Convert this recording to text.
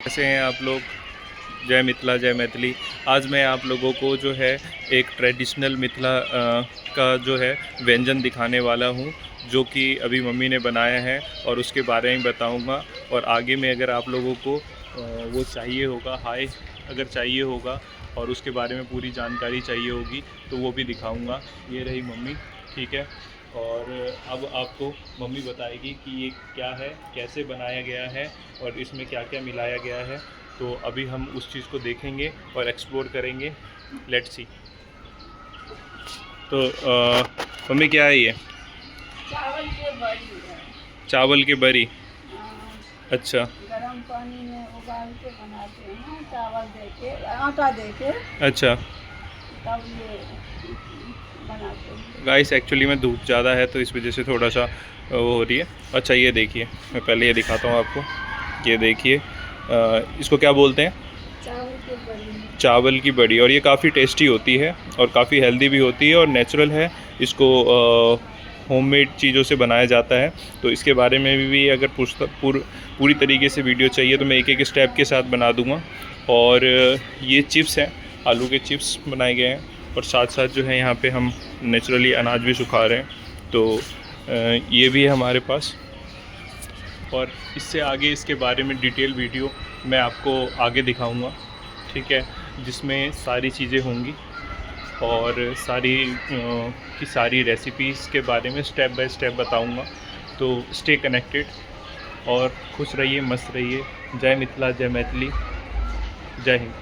कैसे हैं आप लोग? जय मिथिला जय मैथिली। आज मैं आप लोगों को जो है एक ट्रेडिशनल मिथिला का जो है व्यंजन दिखाने वाला हूं, जो कि अभी मम्मी ने बनाया है और उसके बारे में बताऊंगा। और आगे में अगर आप लोगों को वो चाहिए होगा, अगर चाहिए होगा और उसके बारे में पूरी जानकारी चाहिए होगी तो वो भी दिखाऊंगा। ये रही मम्मी, ठीक है। और अब आपको मम्मी बताएगी कि ये क्या है, कैसे बनाया गया है और इसमें क्या क्या मिलाया गया है। तो अभी हम उस चीज़ को देखेंगे और एक्सप्लोर करेंगे। Let's see. तो मम्मी क्या है ये? चावल के बड़ी है। चावल की बरी। हाँ, अच्छा गरम पानी में उबाल के बनाते हैं, चावल देके आटा देके, अच्छा। तब ये बनाते हैं। गाइस एक्चुअली में धूप ज़्यादा है तो इस वजह से थोड़ा सा वो हो रही है। अच्छा ये देखिए, मैं पहले ये दिखाता हूँ आपको। ये देखिए, इसको क्या बोलते हैं? चावल के बड़ी। चावल की बड़ी। और ये काफ़ी टेस्टी होती है और काफ़ी हेल्दी भी होती है और नेचुरल है। इसको होममेड चीज़ों से बनाया जाता है। तो इसके बारे में भी अगर पूरी तरीके से वीडियो चाहिए तो मैं एक एक स्टेप के साथ बना दूंगा। और ये चिप्स हैं, आलू के चिप्स बनाए गए हैं। और साथ साथ जो है यहाँ पे हम नेचुरली अनाज भी सुखा रहे हैं। तो ये भी है हमारे पास। और इससे आगे इसके बारे में डिटेल वीडियो मैं आपको आगे दिखाऊंगा, ठीक है, जिसमें सारी चीज़ें होंगी और सारी रेसिपीज़ के बारे में स्टेप बाय स्टेप बताऊंगा। तो स्टे कनेक्टेड और खुश रहिए, मस्त रहिए। जय मिथिला जय मैथिली, जय हिंद।